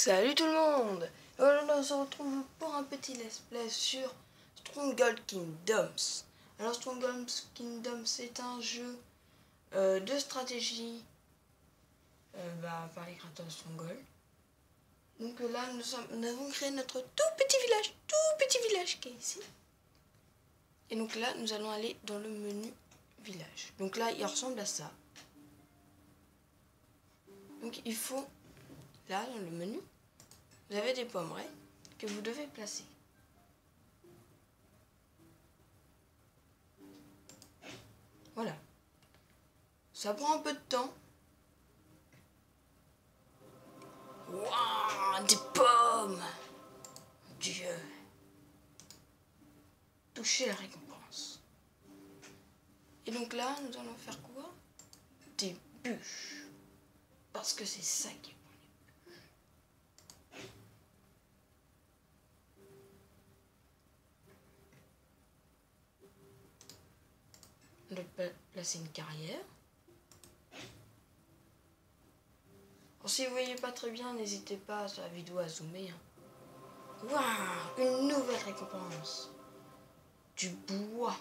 Salut tout le monde! Aujourd'hui on se retrouve pour un petit let's play sur Stronghold Kingdoms. Alors Stronghold Kingdoms c'est un jeu de stratégie par les créateurs de Stronghold. Donc là nous avons créé notre tout petit village qui est ici. Et donc là nous allons aller dans le menu village. Donc là il ressemble à ça. Donc il faut, là dans le menu, vous avez des pommerets que vous devez placer. Voilà. Ça prend un peu de temps. Waouh, des pommes! Dieu. Toucher la récompense. Et donc là, nous allons faire quoi? Des bûches. Parce que c'est ça qui est bon, les bûches. On doit placer une carrière. Alors, si vous voyez pas très bien, n'hésitez pas sur la vidéo à zoomer. Waouh, une nouvelle récompense. Du bois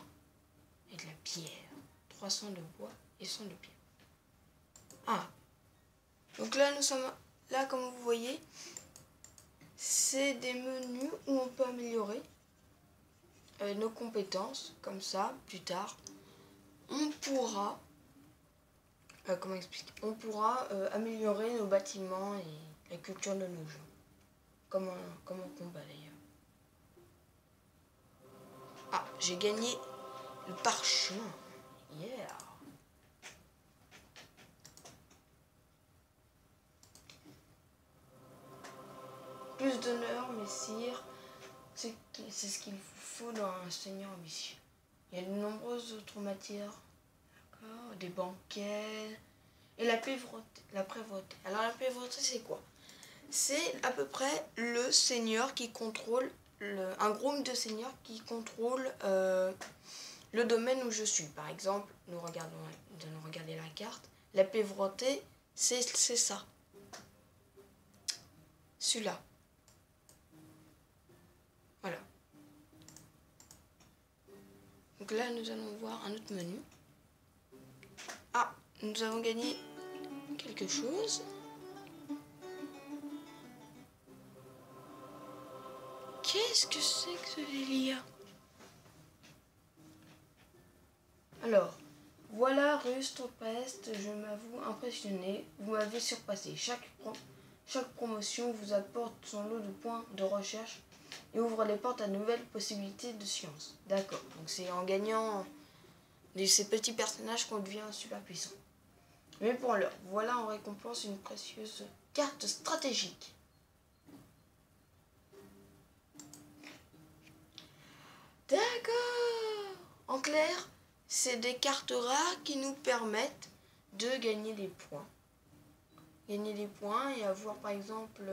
et de la pierre. 300 de bois et 100 de pierre. Ah. Donc là, nous sommes là, comme vous voyez, c'est des menus où on peut améliorer nos compétences. Comme ça, plus tard, on pourra, comment expliquer, on pourra améliorer nos bâtiments et la culture de nos jeux. Comme en combat d'ailleurs. Ah, j'ai gagné le parchemin. Yeah. Plus d'honneur, messire, c'est ce qu'il faut dans un seigneur ambitieux. Il y a de nombreuses autres matières, d'accord, des banquets et la prévôté. Alors la prévôté, c'est quoi? C'est à peu près le seigneur qui contrôle, un groupe de seigneurs qui contrôle le domaine où je suis. Par exemple, nous allons regarder la carte. La prévôté, c'est ça. Celui-là. Voilà. Donc là, nous allons voir un autre menu. Ah, nous avons gagné quelque chose. Qu'est-ce que c'est que ce délire? Alors, voilà Rustre Peste, je m'avoue impressionné. Vous m'avez surpassé. Chaque promotion vous apporte son lot de points de recherche et ouvre les portes à de nouvelles possibilités de science. D'accord, donc c'est en gagnant ces petits personnages qu'on devient super puissant. Mais pour l'heure, voilà en récompense une précieuse carte stratégique. D'accord. En clair, c'est des cartes rares qui nous permettent de gagner des points. Gagner des points et avoir par exemple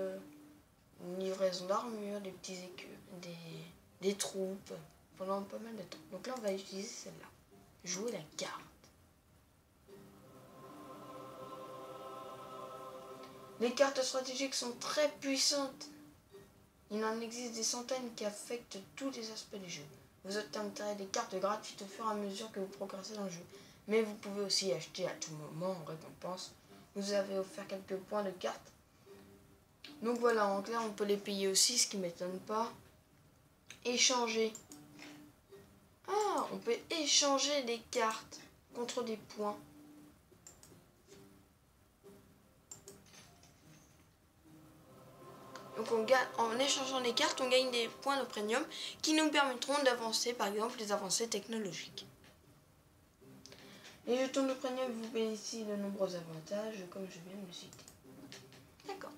une livraison d'armure, des petits des troupes pendant pas mal de temps. Donc là on va utiliser celle-là. Jouer la carte. Les cartes stratégiques sont très puissantes. Il en existe des centaines qui affectent tous les aspects du jeu. Vous obtiendrez des cartes gratuites au fur et à mesure que vous progressez dans le jeu. Mais vous pouvez aussi acheter à tout moment en récompense. Vous avez offert quelques points de cartes. Donc voilà, en clair, on peut les payer aussi, ce qui ne m'étonne pas. Échanger. Ah, on peut échanger des cartes contre des points. Donc en échangeant les cartes, on gagne des points de premium qui nous permettront d'avancer, par exemple, les avancées technologiques. Les jetons de premium vous bénéficient de nombreux avantages, comme je viens de le citer. D'accord.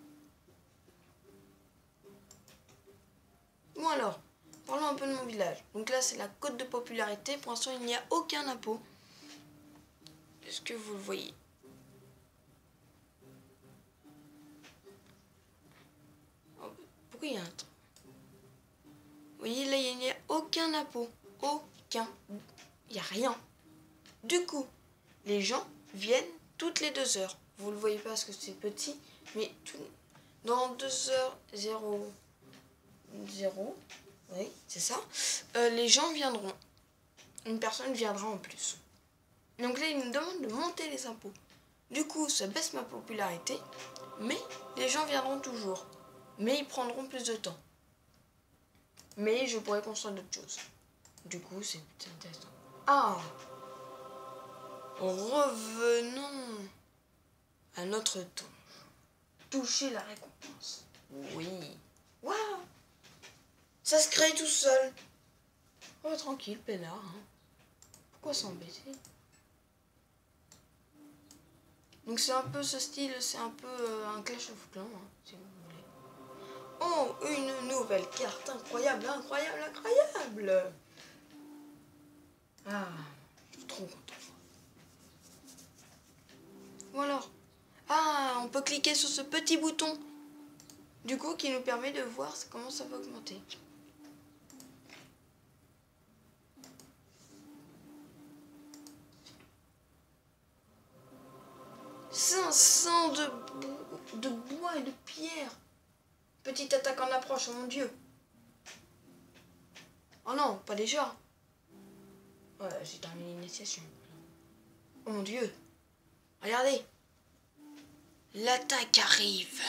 Bon alors, parlons un peu de mon village. Donc là, c'est la cote de popularité. Pour l'instant, il n'y a aucun impôt. Est-ce que vous le voyez? Pourquoi il y a un truc? Vous voyez, là, il n'y a aucun impôt. Aucun. Il n'y a rien. Du coup, les gens viennent toutes les 2 heures. Vous ne le voyez pas parce que c'est petit, mais Dans 2h00, oui, c'est ça, les gens viendront. Une personne viendra en plus. Donc là, il nous demande de monter les impôts. Du coup, ça baisse ma popularité, mais les gens viendront toujours. Mais ils prendront plus de temps. Mais je pourrais construire d'autres choses. Du coup, c'est intéressant. Ah! Revenons à notre tour. Toucher la récompense. Oui. Waouh! Ça se crée tout seul. Oh, tranquille, peinard. Hein. Pourquoi s'embêter? Donc c'est un peu ce style, c'est un peu un Clash of Clans, hein, si vous voulez. Oh, une nouvelle carte incroyable, incroyable, incroyable. Ah, je suis trop content. Ou alors, ah, on peut cliquer sur ce petit bouton. Du coup, qui nous permet de voir comment ça va augmenter. 500 de bois et de pierre. Petite attaque en approche, oh mon dieu. Oh non, pas déjà. Ouais, j'ai terminé l'initiation. Oh mon dieu. Regardez. L'attaque arrive.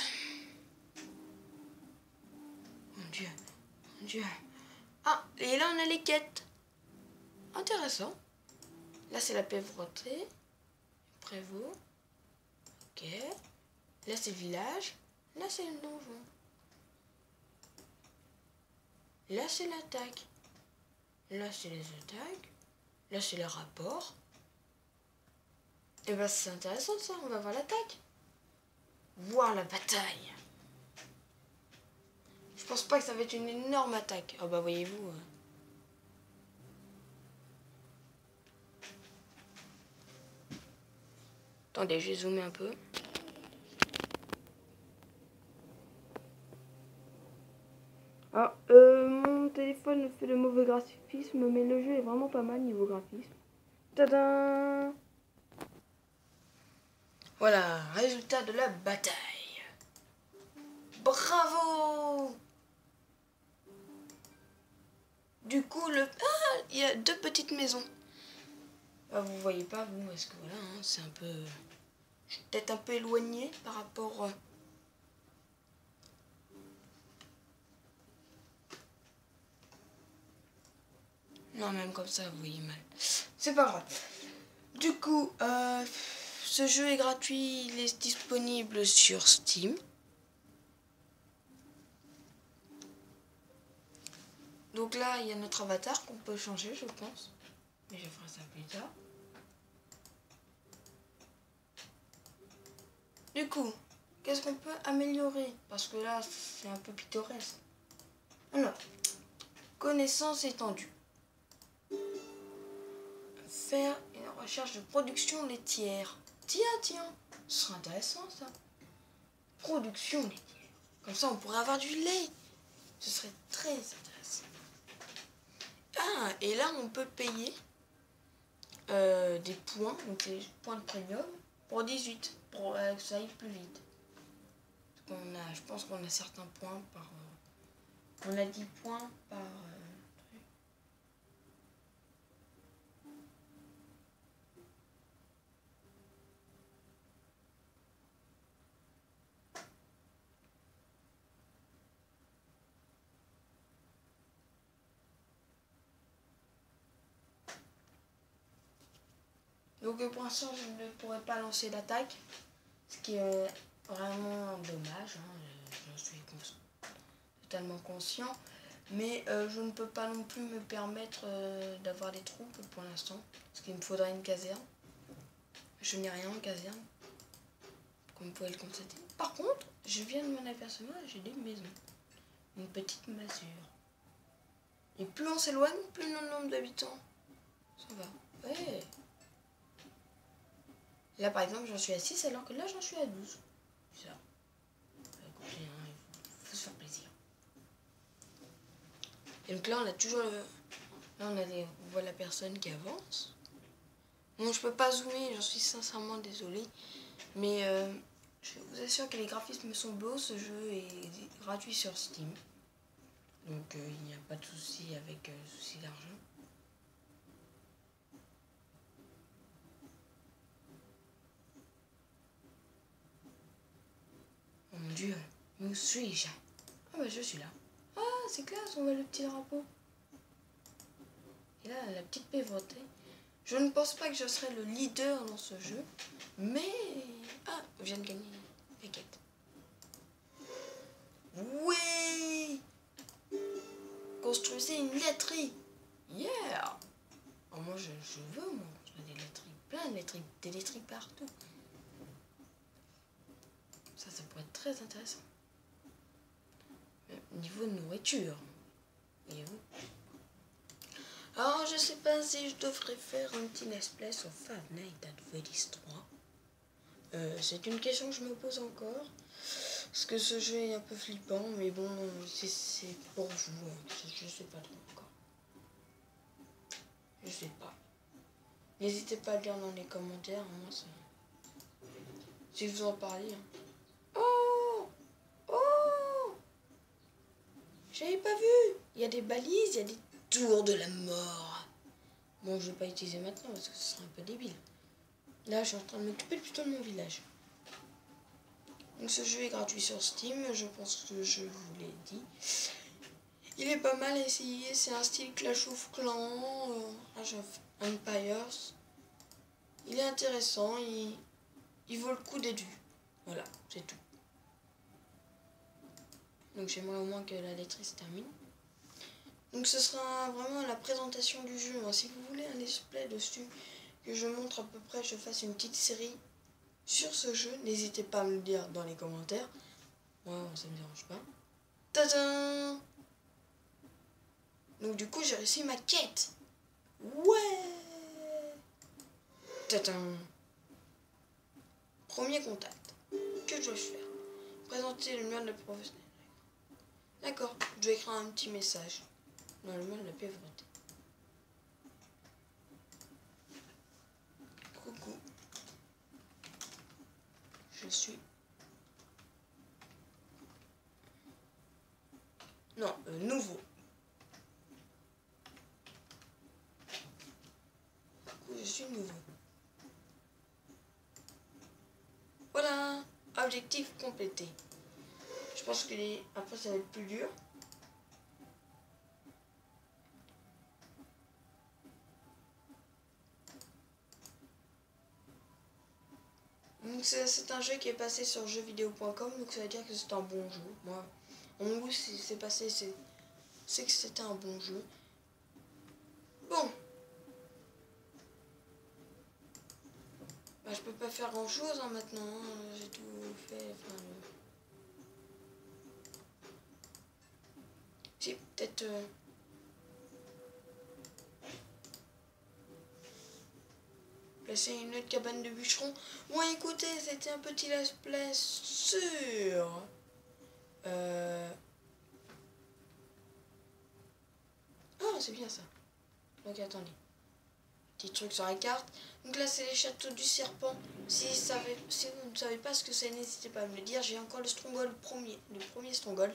Mon dieu. Mon dieu. Ah, et là on a les quêtes. Intéressant. Là c'est la pauvreté. Prévost. Ok. Là c'est le village. Là c'est le donjon. Là c'est l'attaque. Là c'est les attaques. Là c'est les rapports. Et ben c'est intéressant ça, on va voir l'attaque. Voir la bataille. Je pense pas que ça va être une énorme attaque. Oh bah voyez-vous. Attendez, je vais zoomer un peu. Ah, mon téléphone fait de mauvais graphisme, mais le jeu est vraiment pas mal niveau graphisme. Tadam! Voilà, résultat de la bataille. Bravo! Du coup, il y a 2 petites maisons. Ah, vous voyez pas, vous, parce que voilà, hein, c'est un peu... Je suis peut-être un peu éloigné par rapport... Non, même comme ça, vous voyez mal. C'est pas grave. Du coup, ce jeu est gratuit, il est disponible sur Steam. Donc là, il y a notre avatar qu'on peut changer, je pense. Mais je ferai ça plus tard. Du coup, qu'est-ce qu'on peut améliorer? Parce que là, c'est un peu pittoresque. Alors, connaissance étendue. Faire une recherche de production laitière. Tiens, ce serait intéressant ça. Production laitière. Comme ça, on pourrait avoir du lait. Ce serait très intéressant. Ah, et là, on peut payer des points, donc des points de premium, pour 18, pour que ça aille plus vite. Je pense qu'on a certains points par... on a 10 points par... truc. Donc pour l'instant, je ne pourrais pas lancer l'attaque, ce qui est vraiment dommage, hein, je suis totalement conscient. Mais je ne peux pas non plus me permettre d'avoir des troupes pour l'instant, parce qu'il me faudrait une caserne. Je n'ai rien en caserne, comme vous pouvez le constater. Par contre, je viens de mon apercevoir, j'ai des maisons. Une petite masure. Et plus on s'éloigne, plus le nombre d'habitants. Ça va. Ouais. Là, par exemple, j'en suis à 6, alors que là, j'en suis à 12. Ça. Écoutez, hein, il faut se faire plaisir. Et donc là, on a toujours le... Là, on voit la personne qui avance. Bon, je peux pas zoomer, j'en suis sincèrement désolée. Mais Je vous assure que les graphismes sont beaux. Ce jeu est gratuit sur Steam. Donc il n'y a pas de souci avec souci d'argent. Oh mon dieu, où suis-je? Ah bah je suis là. Ah c'est classe, on voit le petit drapeau. Et là la petite pauvreté. Je ne pense pas que je serai le leader dans ce jeu. Mais... Ah, je viens de gagner la quête. Oui! Construisez une laiterie. Yeah! Oh, moi je veux moi construire des laiteries. Plein de laiteries. Des laiteries partout. Ça pourrait être très intéressant. Niveau de nourriture. Voyez-vous. Alors je sais pas si je devrais faire un petit let's play sur Five Nights at Freddy's 3. C'est une question que je me pose encore. Parce que ce jeu est un peu flippant, mais bon, c'est pour vous. Je sais pas trop encore. Je sais pas. N'hésitez pas à le dire dans les commentaires. Moi, si vous en parlez. Hein. Oh! Oh! J'avais pas vu. Il y a des balises, il y a des tours de la mort. Bon, je vais pas utiliser maintenant parce que ce serait un peu débile. Là, je suis en train de m'occuper plutôt de mon village. Donc ce jeu est gratuit sur Steam, je pense que je vous l'ai dit. Il est pas mal à essayer, c'est un style Clash of Clans, Age of Empires. Il est intéressant, il vaut le coup d'être vu. Voilà, c'est tout. Donc j'aimerais au moins que la laiterie se termine. Donc ce sera vraiment la présentation du jeu. Si vous voulez un display dessus, que je montre à peu près, je fasse une petite série sur ce jeu, n'hésitez pas à me le dire dans les commentaires. Moi, ça me dérange pas. Tadam! Donc du coup, j'ai réussi ma quête. Ouais! Tadam! Premier contact. Que dois-je faire? Présenter le manuel de professionnel. D'accord, je vais écrire un petit message dans le manuel de la pauvreté. Coucou. Je suis... Non, nouveau. Coucou, je suis nouveau. Voilà, objectif complété. Je pense que après ça va être plus dur. Donc c'est un jeu qui est passé sur jeuxvideo.com, donc ça veut dire que c'est un bon jeu. Moi, en goût, si c'est passé, c'est que c'était un bon jeu. Bon. Bah, je peux pas faire grand chose maintenant, hein. J'ai tout fait. Enfin, si, peut-être... placer une autre cabane de bûcheron. Bon, écoutez, c'était un petit let's play sur... Oh, c'est bien ça. Donc, attendez. Petit truc sur la carte. Donc là, c'est les châteaux du serpent. Si vous ne savez pas ce que c'est, n'hésitez pas à me le dire. J'ai encore le Stronghold le premier Stronghold.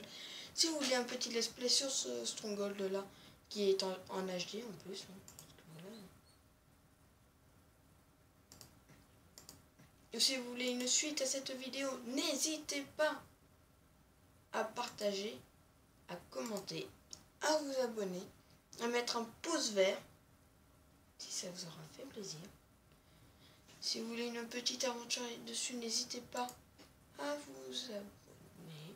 Si vous voulez un petit let's play sur ce Stronghold là, qui est en HD en plus. Voilà. Et si vous voulez une suite à cette vidéo, n'hésitez pas à partager, à commenter, à vous abonner, à mettre un pouce vert si ça vous aura fait plaisir. Si vous voulez une petite aventure dessus, n'hésitez pas à vous abonner.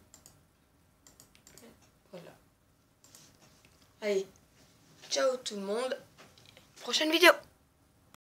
Voilà. Allez, ciao tout le monde. Prochaine vidéo.